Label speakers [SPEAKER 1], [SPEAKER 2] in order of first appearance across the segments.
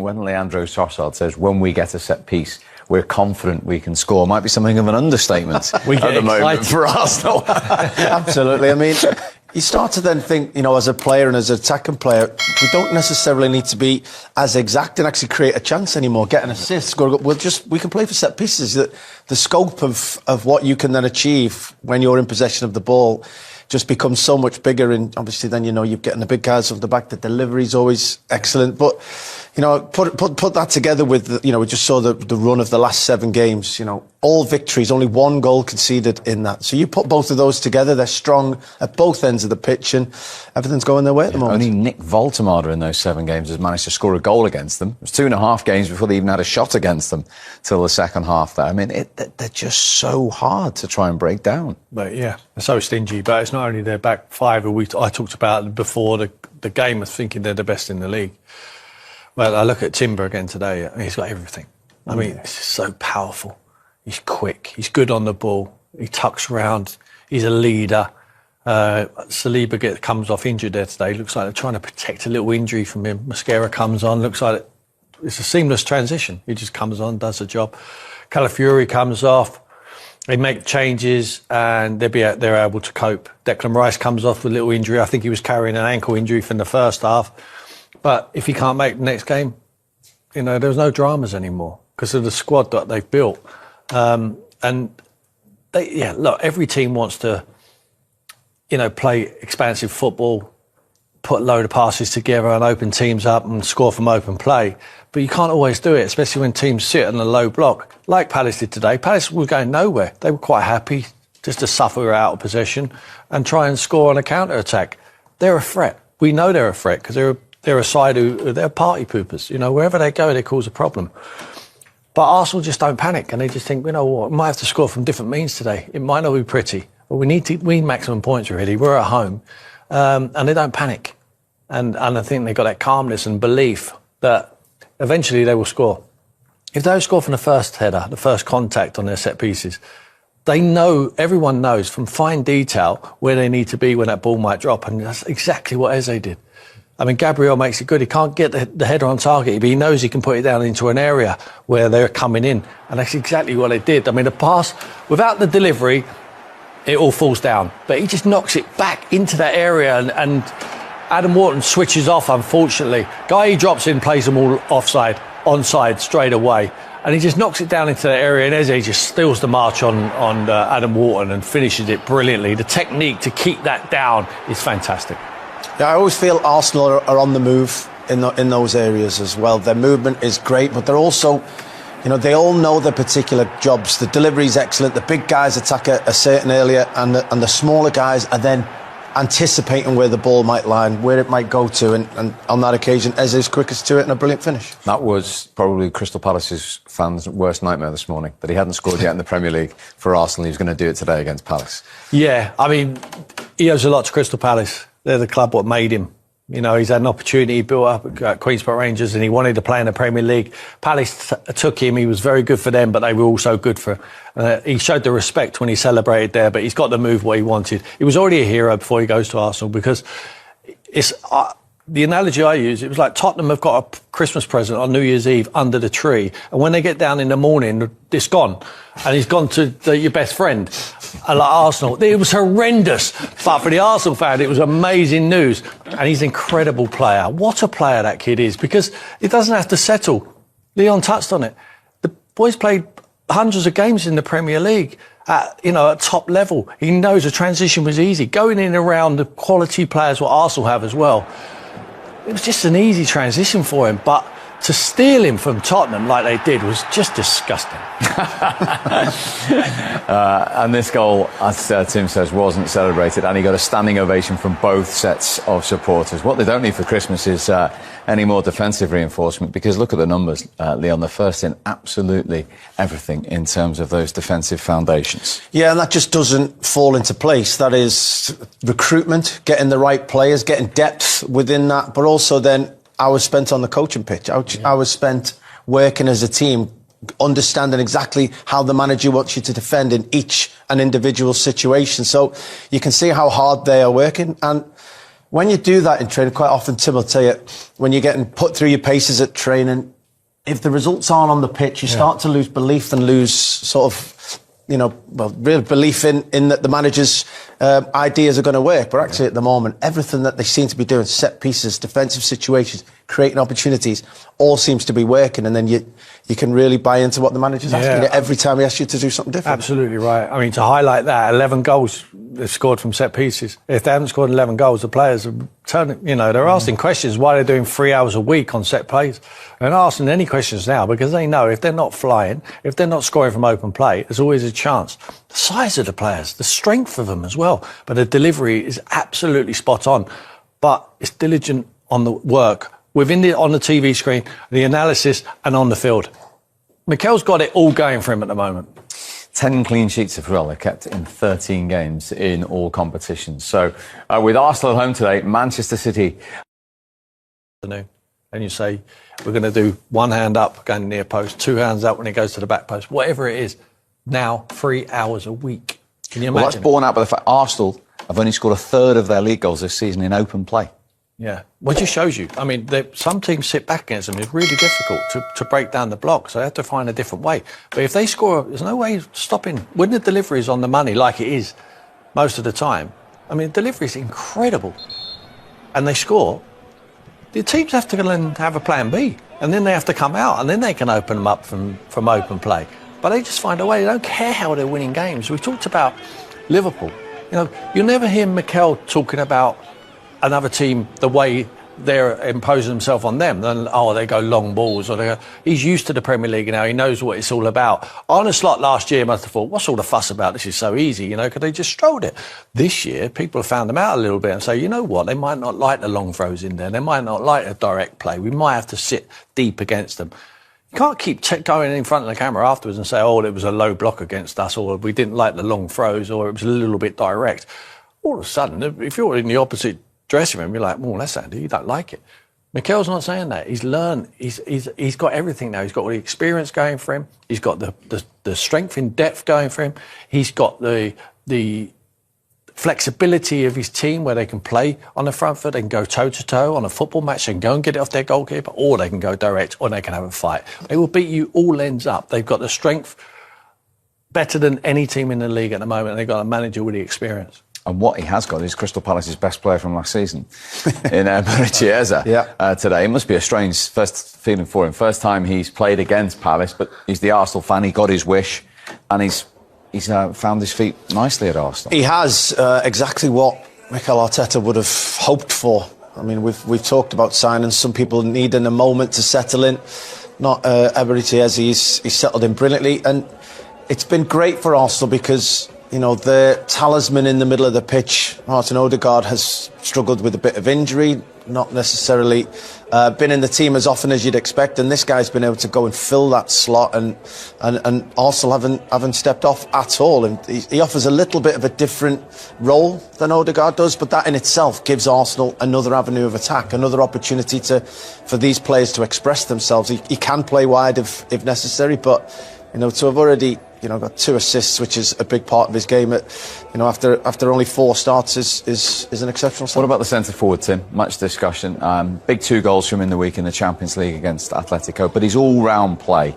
[SPEAKER 1] when Leandro Trossard says, when we get a set piece, we're confident we can score, might be something of an understatement
[SPEAKER 2] we get
[SPEAKER 1] at the moment for Arsenal.
[SPEAKER 3] Absolutely. I mean, you start to then think, as a player and as an attacking player, we don't necessarily need to be as exact and actually create a chance anymore, get an assist, score. We can play for set pieces. The scope of what you can then achieve when you're in possession of the ball just becomes so much bigger, and obviously then you're getting the big guys off the back. The delivery is always excellent, but put that together with we just saw the run of the last 7 games. All victories, only 1 goal conceded in that. So you put both of those together, they're strong at both ends of the pitch, and everything's going their way at the moment.
[SPEAKER 1] Only Nick Voltemada in those 7 games has managed to score a goal against them. It was 2.5 games before they even had a shot against them till the second half there. I mean, they're just so hard to try and break down.
[SPEAKER 2] But yeah, they're so stingy. But it's not only their back 5 I talked about before the game of thinking they're the best in the league. Well, I look at Timber again today. He's got everything. I mean, it's so powerful. He's quick. He's good on the ball. He tucks around. He's a leader. Saliba comes off injured there today. Looks like they're trying to protect a little injury from him. Mascara comes on. Looks like it's a seamless transition. He just comes on, does the job. Calafiori comes off. They make changes and they're able to cope. Declan Rice comes off with a little injury. I think he was carrying an ankle injury from the first half. But if he can't make the next game, there's no dramas anymore because of the squad that they've built. Look, every team wants to, play expansive football, put a load of passes together and open teams up and score from open play. But you can't always do it, especially when teams sit on a low block, like Palace did today. Palace were going nowhere. They were quite happy just to suffer out of possession and try and score on a counter-attack. They're a threat. We know they're a threat because they're a side they're party poopers. Wherever they go, they cause a problem. But Arsenal just don't panic and they just think, we might have to score from different means today. It might not be pretty, but we need maximum points really. We're at home. And they don't panic. And I think they've got that calmness and belief that eventually they will score. If they don't score from the first header, the first contact on their set pieces, everyone knows from fine detail where they need to be when that ball might drop. And that's exactly what Eze did. I mean, Gabriel makes it good. He can't get the header on target, but he knows he can put it down into an area where they're coming in. And that's exactly what they did. I mean, the pass, without the delivery, it all falls down. But he just knocks it back into that area and Adam Wharton switches off, unfortunately. Guy drops in, plays them all onside straight away. And he just knocks it down into that area and Eze just steals the march on Adam Wharton and finishes it brilliantly. The technique to keep that down is fantastic.
[SPEAKER 3] Yeah, I always feel Arsenal are on the move in those areas as well. Their movement is great, but they're also, they all know their particular jobs. The delivery is excellent. The big guys attack a certain area, and the smaller guys are then anticipating where the ball might land, where it might go to, and on that occasion, Eze's quickest to it and a brilliant finish.
[SPEAKER 1] That was probably Crystal Palace's fans' worst nightmare this morning, that he hadn't scored yet in the Premier League for Arsenal. He was going to do it today against Palace.
[SPEAKER 2] Yeah, I mean, he owes a lot to Crystal Palace. They're the club what made him. He's had an opportunity built up at Queen's Park Rangers and he wanted to play in the Premier League. Palace took him. He was very good for them, but they were also good for... he showed the respect when he celebrated there, but he's got to move what he wanted. He was already a hero before he goes to Arsenal because it's... the analogy I use, it was like Tottenham have got a Christmas present on New Year's Eve under the tree, and when they get down in the morning, it's gone. And he's gone to your best friend. And like Arsenal, it was horrendous. But for the Arsenal fan, it was amazing news. And he's an incredible player. What a player that kid is, because it doesn't have to settle. Leon touched on it. The boy's played hundreds of games in the Premier League at top level. He knows the transition was easy. Going in and around the quality players what Arsenal have as well. It was just an easy transition for him, but to steal him from Tottenham like they did was just disgusting.
[SPEAKER 1] And this goal, as Tim says, wasn't celebrated, and he got a standing ovation from both sets of supporters. What they don't need for Christmas is any more defensive reinforcement, because look at the numbers, Leon. They're first in absolutely everything in terms of those defensive foundations. Yeah,
[SPEAKER 3] and that just doesn't fall into place. That is recruitment, getting the right players, getting depth within that, but also then hours spent on the coaching pitch, hours spent working as a team, understanding exactly how the manager wants you to defend in each and individual situation. So you can see how hard they are working. And when you do that in training, quite often Tim will tell you, when you're getting put through your paces at training, if the results aren't on the pitch, you start to lose belief and lose sort of, real belief in that the manager's ideas are going to work. But actually, at the moment, everything that they seem to be doing, set pieces, defensive situations, creating opportunities, all seems to be working. And then you can really buy into what the manager's asking you every time he asks you to do something different.
[SPEAKER 2] Absolutely right. I mean, to highlight that, 11 goals they've scored from set pieces. If they haven't scored 11 goals, the players are turning, they're asking questions why they're doing 3 hours a week on set plays. They're not asking any questions now because they know if they're not flying, if they're not scoring from open play, there's always a chance. The size of the players, the strength of them as well. But the delivery is absolutely spot on. But it's diligent on the work, on the TV screen, the analysis and on the field. Mikel's got it all going for him at the moment.
[SPEAKER 1] 10 clean sheets of well, they're kept in 13 games in all competitions. So with Arsenal at home today, Manchester City.
[SPEAKER 2] And you say, we're going to do one hand up going near post, 2 hands up when it goes to the back post, whatever it is. Now, 3 hours a week. Can you imagine?
[SPEAKER 1] Well, that's borne out by the fact Arsenal have only scored a third of their league goals this season in open play.
[SPEAKER 2] Yeah, well, it just shows you. I mean, some teams sit back against them. It's really difficult to break down the block, so they have to find a different way. But if they score, there's no way stopping. When the delivery is on the money, like it is most of the time, I mean, delivery is incredible, and they score, the teams have to have a plan B, and then they have to come out, and then they can open them up from open play. But they just find a way. They don't care how they're winning games. We talked about Liverpool. You'll never hear Mikel talking about another team the way they're imposing themselves on them. Then, they go long balls. He's used to the Premier League now. He knows what it's all about. Arne Slot last year must have thought, what's all the fuss about? This is so easy, because they just strolled it. This year, people have found them out a little bit and say, you know what, they might not like the long throws in there. They might not like a direct play. We might have to sit deep against them. You can't keep going in front of the camera afterwards and say, it was a low block against us, or we didn't like the long throws, or it was a little bit direct. All of a sudden, if you're in the opposite dressing room, you're like, that's Andy, you don't like it. Mikel's not saying that. He's learned. He's got everything now. He's got all the experience going for him. He's got the strength in depth going for him. He's got the flexibility of his team where they can play on the front foot. They can go toe-to-toe on a football match. They can go and get it off their goalkeeper, or they can go direct, or they can have a fight. They will beat you all ends up. They've got the strength better than any team in the league at the moment. They've got a manager with the experience.
[SPEAKER 1] And what he has got is Crystal Palace's best player from last season in Chiesa today. It must be a strange first feeling for him. First time he's played against Palace, but he's the Arsenal fan. He got his wish, and he's found his feet nicely at Arsenal.
[SPEAKER 3] He has exactly what Mikel Arteta would have hoped for. I mean, we've talked about signings. Some people needing a moment to settle in. Not Ebery Chiesa. He's settled in brilliantly, and it's been great for Arsenal because the talisman in the middle of the pitch, Martin Odegaard, has struggled with a bit of injury, not necessarily been in the team as often as you'd expect, and this guy's been able to go and fill that slot, and Arsenal haven't stepped off at all. And he offers a little bit of a different role than Odegaard does, but that in itself gives Arsenal another avenue of attack, another opportunity for these players to express themselves. He can play wide if necessary, but to have already got 2 assists, which is a big part of his game. After only 4 starts, is an exceptional start.
[SPEAKER 1] What about the centre forward, Tim? Much discussion. Big 2 goals from him in the week in the Champions League against Atletico. But his all-round play,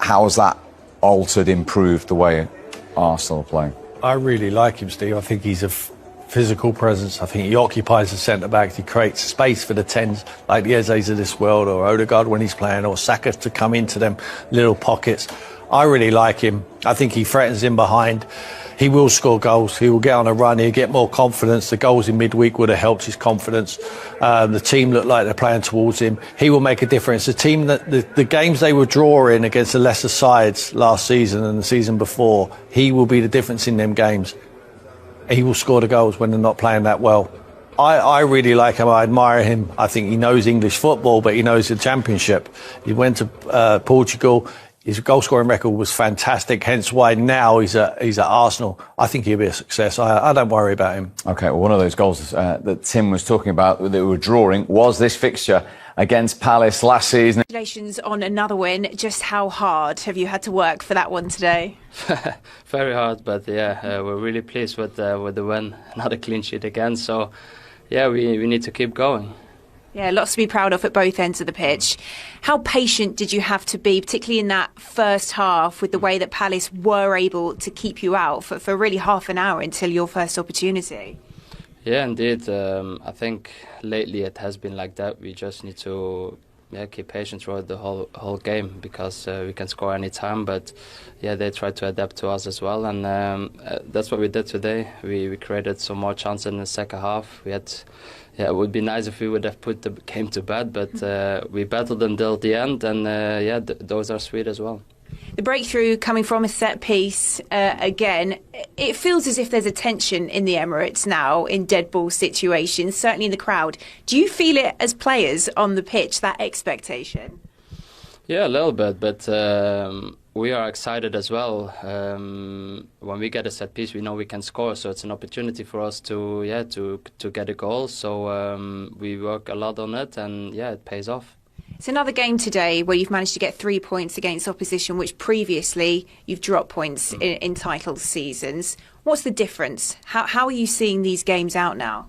[SPEAKER 1] how has that altered, improved the way Arsenal are playing?
[SPEAKER 2] I really like him, Steve. I think he's a physical presence. I think he occupies the centre backs. He creates space for the 10s, like the Eze's of this world, or Odegaard when he's playing, or Saka to come into them little pockets. I really like him. I think he threatens in behind. He will score goals. He will get on a run. He'll get more confidence. The goals in midweek would have helped his confidence. The team look like they're playing towards him. He will make a difference. The team that the games they were drawing against the lesser sides last season and the season before, he will be the difference in them games. He will score the goals when they're not playing that well. I really like him. I admire him. I think he knows English football, but he knows the Championship. He went to Portugal. His goal-scoring record was fantastic, hence why now he's at Arsenal. I think he'll be a success. I don't worry about him.
[SPEAKER 1] OK, well, one of those goals that Tim was talking about that we were drawing was this fixture against Palace last season.
[SPEAKER 4] Congratulations on another win. Just how hard have you had to work for that one today?
[SPEAKER 5] Very hard, but we're really pleased with the win. Another clean sheet again, so yeah, we need to keep going.
[SPEAKER 4] Yeah, lots to be proud of at both ends of the pitch. How patient did you have to be, particularly in that first half, with the way that Palace were able to keep you out for really half an hour until your first opportunity?
[SPEAKER 5] Yeah, indeed. I think lately it has been like that. We just need to keep patient throughout the whole game, because we can score any time. But yeah, they try to adapt to us as well, and that's what we did today. We created some more chances in the second half. We had. Yeah, it would be nice if we would have put the game to bed, but we battled until the end, and those are sweet as well.
[SPEAKER 4] The breakthrough coming from a set piece again, it feels as if there's a tension in the Emirates now in dead ball situations, certainly in the crowd. Do you feel it as players on the pitch, that expectation?
[SPEAKER 5] Yeah, a little bit, but we are excited as well. When we get a set piece, we know we can score, so it's an opportunity for us to get a goal. So we work a lot on it, and yeah, it pays off.
[SPEAKER 4] It's another game today where you've managed to get 3 points against opposition, which previously you've dropped points in title seasons. What's the difference? How are you seeing these games out now?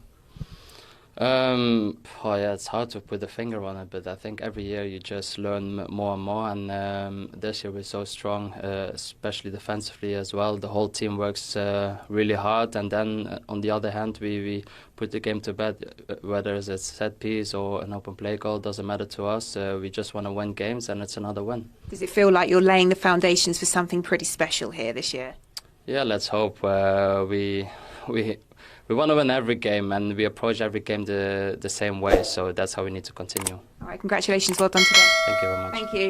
[SPEAKER 5] It's hard to put a finger on it, but I think every year you just learn more and more, and this year we're so strong, especially defensively as well. The whole team works really hard, and then on the other hand we put the game to bed, whether it's a set piece or an open play goal, doesn't matter to us. We just want to win games, and it's another win. Does
[SPEAKER 4] it feel like you're laying the foundations for something pretty special here this year?
[SPEAKER 5] Yeah, let's hope. We want to win every game, and we approach every game the same way, so that's how we need to continue.
[SPEAKER 4] All right, congratulations, well done today.
[SPEAKER 5] Thank you very much.
[SPEAKER 4] Thank you.